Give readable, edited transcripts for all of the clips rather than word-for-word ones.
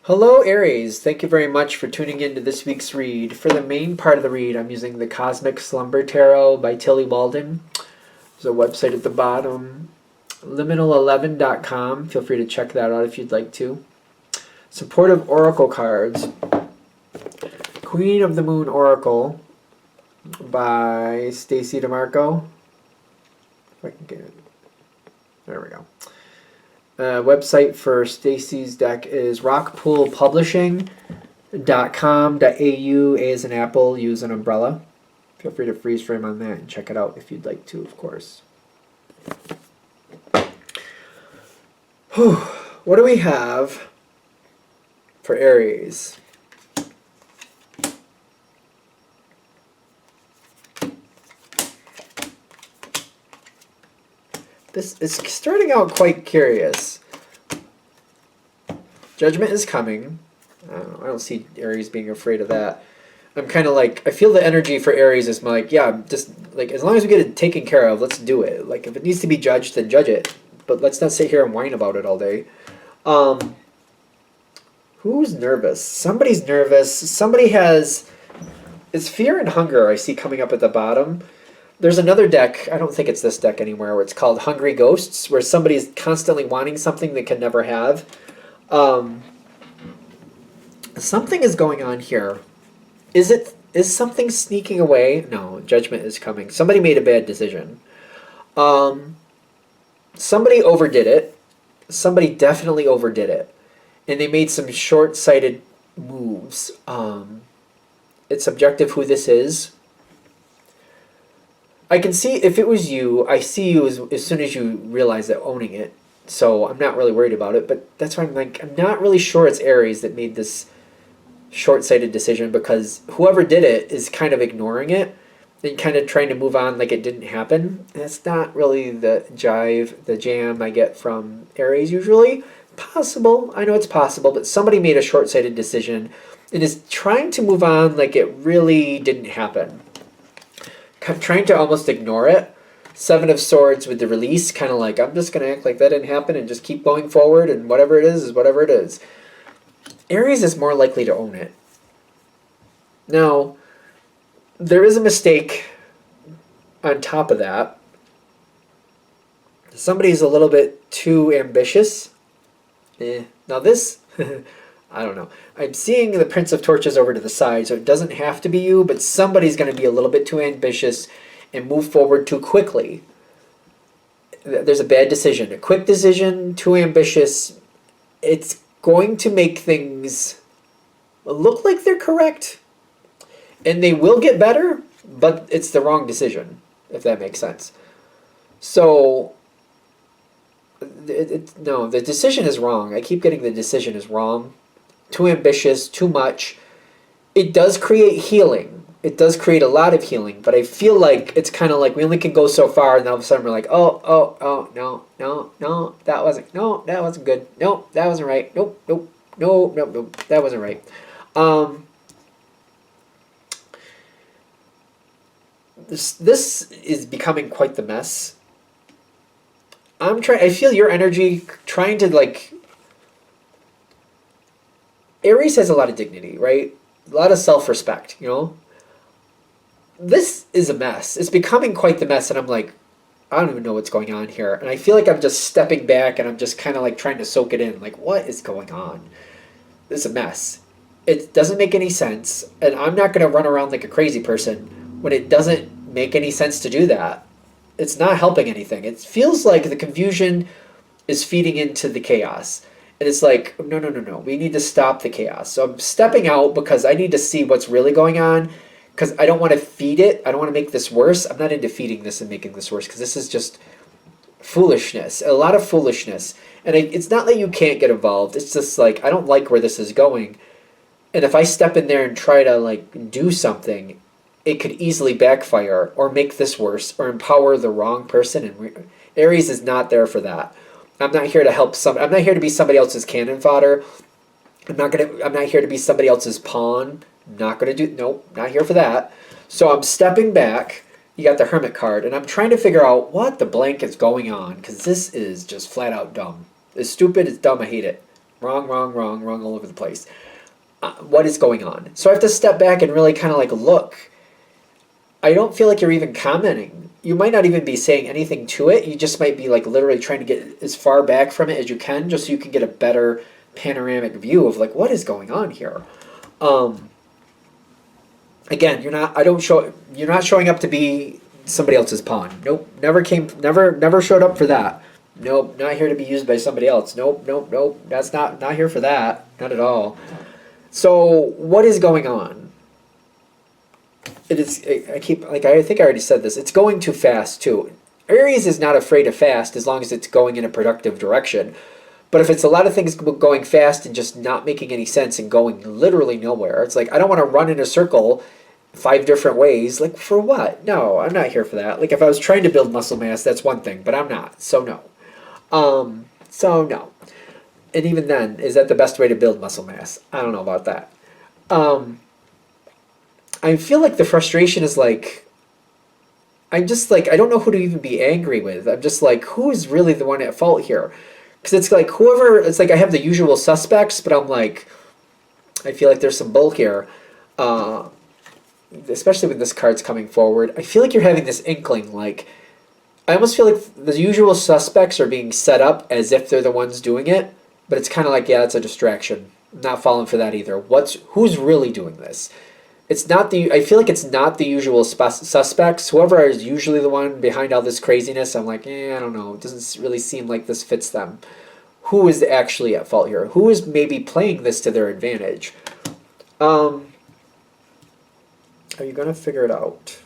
Hello, Aries. Thank you very much for tuning in to this week's read. For the main part of the read, I'm using the Cosmic Slumber Tarot by Tilly Walden. There's a website at the bottom, liminal11.com. Feel free to check that out if you'd like to. Supportive Oracle cards. Queen of the Moon Oracle by Stacy DeMarco. If I can get it. There we go. Website for Stacy's deck is rockpoolpublishing.com.au. A as an apple, use an umbrella. Feel free to freeze frame on that and check it out if you'd like to, of course. What do we have for Aries? This is starting out quite curious. Judgment is coming. I don't see Aries being afraid of that. I'm kind of like, I feel the energy for Aries is like, yeah, just like as long as we get it taken care of, let's do it. Like if it needs to be judged, then judge it. But let's not sit here and whine about it all day. Who's nervous? Somebody's nervous. Somebody has... It's fear and hunger I see coming up at the bottom. There's another deck, I don't think it's this deck anymore, where it's called Hungry Ghosts, where somebody's constantly wanting something they can never have. Something is going on here. Is something sneaking away? No, judgment is coming. Somebody made a bad decision. Somebody overdid it. Somebody definitely overdid it. And they made some short-sighted moves. It's subjective who this is. I can see if it was you, I see you as soon as you realize that owning it. So I'm not really worried about it, but that's why I'm like, I'm not really sure it's Aries that made this short-sighted decision, because whoever did it is kind of ignoring it and kind of trying to move on like it didn't happen. And that's not really the jam I get from Aries usually. Possible, I know it's possible, but somebody made a short-sighted decision and is trying to move on like it really didn't happen. Trying to almost ignore it. Seven of Swords with the release, kind of like, I'm just going to act like that didn't happen and just keep going forward, and whatever it is whatever it is. Aries is more likely to own it. Now, there is a mistake on top of that. Somebody's a little bit too ambitious. Now this... I don't know. I'm seeing the Prince of Torches over to the side, so it doesn't have to be you, but somebody's going to be a little bit too ambitious and move forward too quickly. There's a bad decision. A quick decision, too ambitious. It's going to make things look like they're correct. And they will get better, but it's the wrong decision, if that makes sense. So... no, the decision is wrong. I keep getting the decision is wrong. Too ambitious, too much. It does create healing. It does create a lot of healing, but I feel like it's kind of like we only can go so far, and all of a sudden we're like, no, that wasn't good. No, that wasn't right. Nope, that wasn't right. This is becoming quite the mess. I feel your energy trying to like... Aries has a lot of dignity, right? A lot of self-respect, you know? This is a mess. It's becoming quite the mess, and I'm like, I don't even know what's going on here. And I feel like I'm just stepping back, and I'm just kind of like trying to soak it in. Like, what is going on? This is a mess. It doesn't make any sense, and I'm not going to run around like a crazy person when it doesn't make any sense to do that. It's not helping anything. It feels like the confusion is feeding into the chaos. And it's like, no. We need to stop the chaos. So I'm stepping out because I need to see what's really going on, because I don't want to feed it. I don't want to make this worse. I'm not into feeding this and making this worse, because this is just foolishness. A lot of foolishness. And it's not that you can't get involved. It's just like, I don't like where this is going. And if I step in there and try to like do something, it could easily backfire or make this worse or empower the wrong person. And Aries is not there for that. I'm not here to help I'm not here to be somebody else's cannon fodder. I'm not here to be somebody else's pawn. Not here for that. So I'm stepping back. You got the Hermit card, and I'm trying to figure out what the blank is going on, because this is just flat out dumb. It's stupid, it's dumb, I hate it. Wrong, wrong, wrong, wrong all over the place. What is going on? So I have to step back and really kind of like look. I don't feel like you're even commenting. You might not even be saying anything to it. You just might be like literally trying to get as far back from it as you can, just so you can get a better panoramic view of like what is going on here. Again, you're not. I don't show. You're not showing up to be somebody else's pawn. Nope. Never came. Never showed up for that. Nope. Not here to be used by somebody else. Nope. Nope. Nope. That's not here for that. Not at all. So what is going on? It is. I keep like I think I already said this. It's going too fast too. Aries is not afraid of fast as long as it's going in a productive direction. But if it's a lot of things going fast and just not making any sense and going literally nowhere, it's like I don't want to run in a circle 5 different ways. Like for what? No, I'm not here for that. Like if I was trying to build muscle mass, that's one thing, but I'm not. So no. So no. And even then, is that the best way to build muscle mass? I don't know about that. I feel like the frustration is like, I'm just like, I don't know who to even be angry with. I'm just like, who is really the one at fault here? Because it's like whoever, it's like I have the usual suspects, but I'm like, I feel like there's some bull here. Especially when this card's coming forward. I feel like you're having this inkling, like, I almost feel like the usual suspects are being set up as if they're the ones doing it, but it's kind of like, yeah, it's a distraction. I'm not falling for that either. Who's really doing this? It's not the. I feel like it's not the usual suspects. Whoever is usually the one behind all this craziness, I'm like, I don't know. It doesn't really seem like this fits them. Who is actually at fault here? Who is maybe playing this to their advantage? Are you gonna figure it out?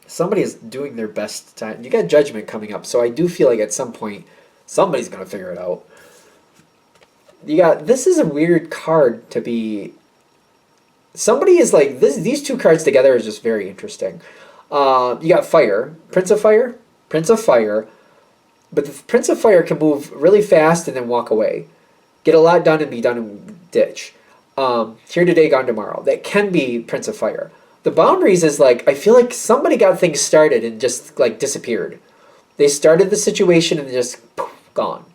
Somebody is doing their best time. You got judgment coming up, so I do feel like at some point somebody's gonna figure it out. This is a weird card to be. Somebody is like this. These two cards together is just very interesting. You got Fire, Prince of Fire, Prince of Fire, but the Prince of Fire can move really fast and then walk away, get a lot done and be done in ditch. Here today, gone tomorrow. That can be Prince of Fire. The Boundaries is like I feel like somebody got things started and just like disappeared. They started the situation and just poof, gone.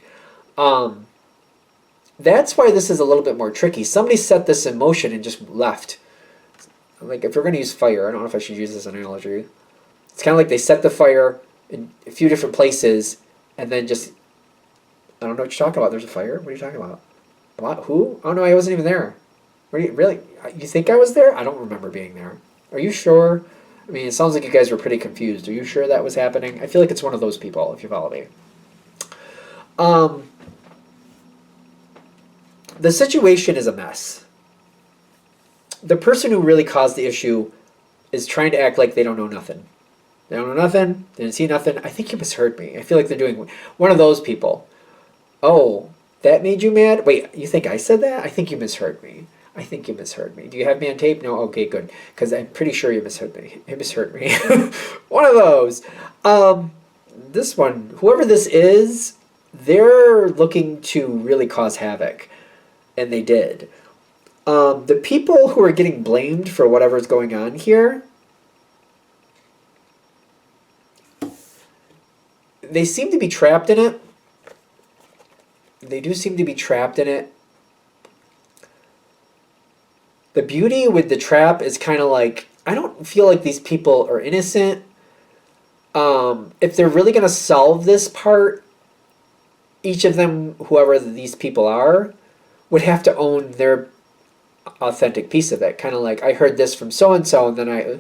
That's why this is a little bit more tricky. Somebody set this in motion and just left. Like, if we're going to use fire, I don't know if I should use this analogy. It's kind of like they set the fire in a few different places and then just... I don't know what you're talking about. There's a fire? What are you talking about? What? Who? Oh, no, I wasn't even there. Really? You think I was there? I don't remember being there. Are you sure? I mean, it sounds like you guys were pretty confused. Are you sure that was happening? I feel like it's one of those people, if you follow me. The situation is a mess. The person who really caused the issue is trying to act like they don't know nothing. They don't know nothing. They didn't see nothing. I think you misheard me. I feel like they're doing one of those people. Oh, that made you mad? Wait, you think I said that? I think you misheard me. I think you misheard me. Do you have me on tape? No? Okay, good. Because I'm pretty sure you misheard me. You misheard me. One of those. This one, whoever this is, they're looking to really cause havoc. And they did. The people who are getting blamed for whatever's going on here, they seem to be trapped in it. They do seem to be trapped in it. The beauty with the trap is kind of like, I don't feel like these people are innocent. If they're really going to solve this part, each of them, whoever these people are, would have to own their authentic piece of it. Kind of like, I heard this from so-and-so, and then I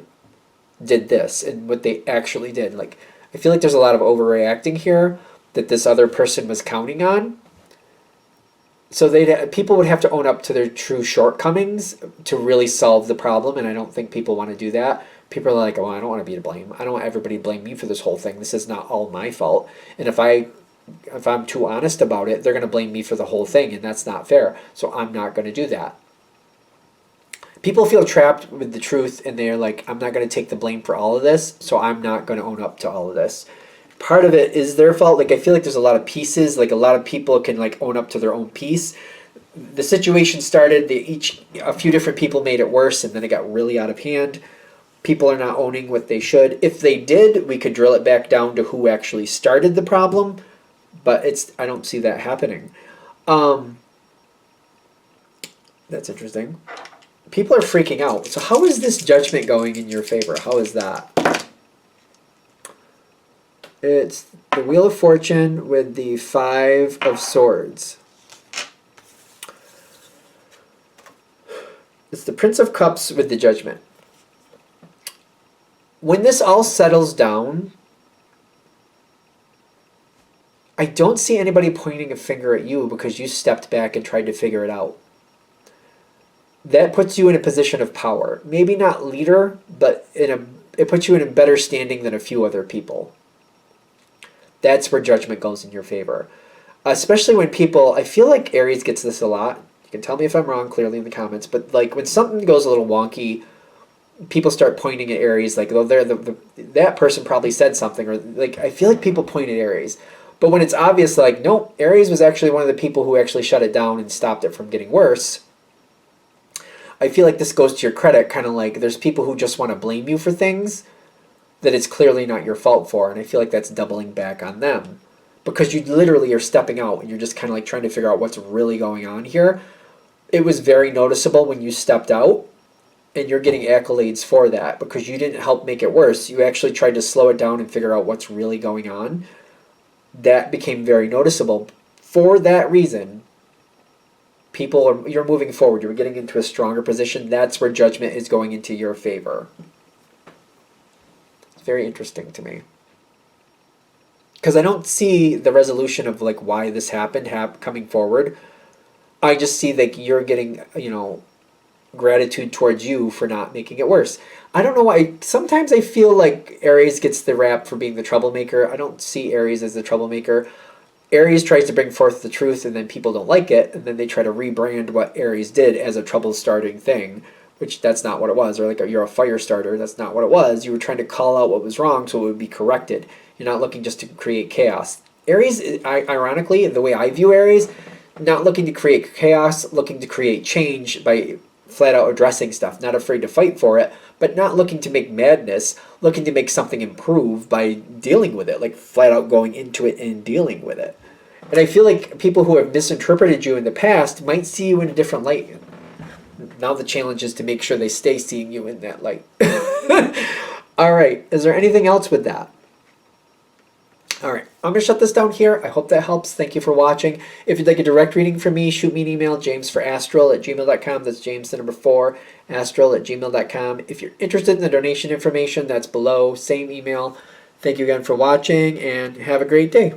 did this, and what they actually did. Like, I feel like there's a lot of overreacting here that this other person was counting on. So people would have to own up to their true shortcomings to really solve the problem, and I don't think people want to do that. People are like, well, I don't want to be to blame. I don't want everybody to blame me for this whole thing. This is not all my fault. And if I'm too honest about it, they're going to blame me for the whole thing, and that's not fair. So I'm not going to do that. People feel trapped with the truth, and they're like, I'm not going to take the blame for all of this, so I'm not going to own up to all of this. Part of it is their fault. Like, I feel like there's a lot of pieces. Like, a lot of people can, like, own up to their own piece. The situation started. A few different people made it worse, and then it got really out of hand. People are not owning what they should. If they did, we could drill it back down to who actually started the problem. but I don't see that happening. That's interesting. People are freaking out. So how is this judgment going in your favor? How is that? It's the Wheel of Fortune with the Five of Swords. It's the Prince of Cups with the Judgment. When this all settles down, I don't see anybody pointing a finger at you because you stepped back and tried to figure it out. That puts you in a position of power. Maybe not leader, but it puts you in a better standing than a few other people. That's where judgment goes in your favor. Especially when people, I feel like Aries gets this a lot. You can tell me if I'm wrong clearly in the comments, but like when something goes a little wonky, people start pointing at Aries like, oh, that person probably said something, or like I feel like people point at Aries. But when it's obvious, like, nope, Aries was actually one of the people who actually shut it down and stopped it from getting worse, I feel like this goes to your credit, kind of like there's people who just want to blame you for things that it's clearly not your fault for, and I feel like that's doubling back on them. Because you literally are stepping out and you're just kind of like trying to figure out what's really going on here. It was very noticeable when you stepped out, and you're getting accolades for that because you didn't help make it worse. You actually tried to slow it down and figure out what's really going on. That became very noticeable. For that reason, you're moving forward. You're getting into a stronger position. That's where judgment is going into your favor. It's very interesting to me. Because I don't see the resolution of like why this happened coming forward. I just see like you're getting, gratitude towards you for not making it worse. I don't know why. Sometimes I feel like Aries gets the rap for being the troublemaker. I don't see Aries as the troublemaker. Aries tries to bring forth the truth and then people don't like it, and then they try to rebrand what Aries did as a trouble starting thing, which that's not what it was. Or like you're a fire starter. That's not what it was. You were trying to call out what was wrong so it would be corrected. You're not looking just to create chaos. Aries, ironically, the way I view Aries, not looking to create chaos, looking to create change by flat out addressing stuff, not afraid to fight for it, but not looking to make madness, looking to make something improve by dealing with it, like flat out going into it and dealing with it. And I feel like people who have misinterpreted you in the past might see you in a different light. Now the challenge is to make sure they stay seeing you in that light. All right, is there anything else with that? All right, I'm going to shut this down here. I hope that helps. Thank you for watching. If you'd like a direct reading from me, shoot me an email, jamesforastral@gmail.com. That's James, the number 4, astral@gmail.com. If you're interested in the donation information, that's below. Same email. Thank you again for watching, and have a great day.